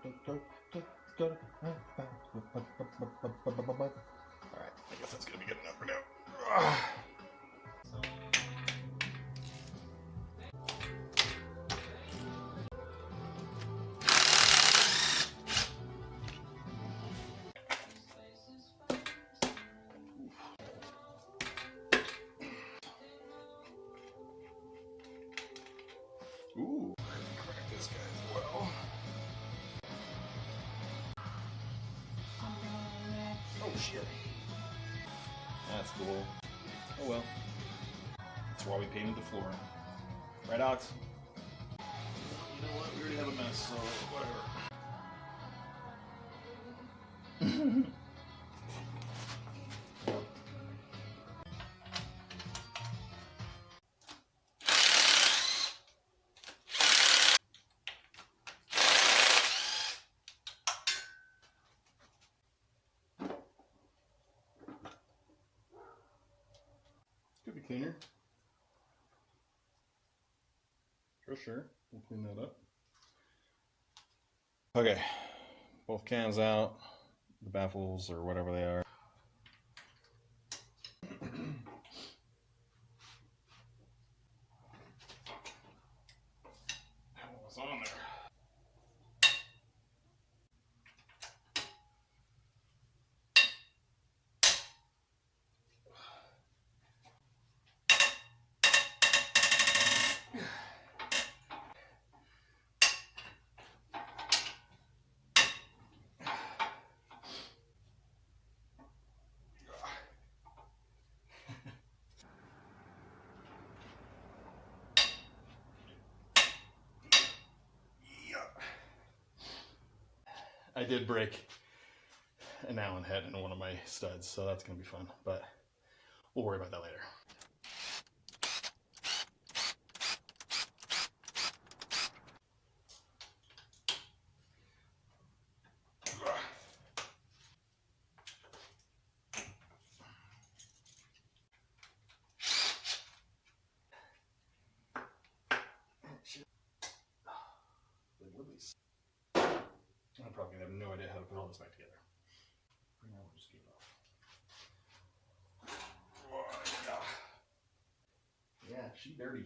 I guess that's gonna be good enough for now. Ooh, crack this guy as well. Oh shit. That's cool. Oh well. That's why we painted the floor. Right, Alex? You know what? We already have a mess, so whatever. Could be cleaner. For sure. We'll clean that up. Okay. Both cans out. The baffles or whatever they are. What was on there? I did break an Allen head in one of my studs, so that's going to be fun, but we'll worry about that later. I'm probably going to have no idea how to put all this back together. Right now we'll just get it off. Yeah, she's dirty.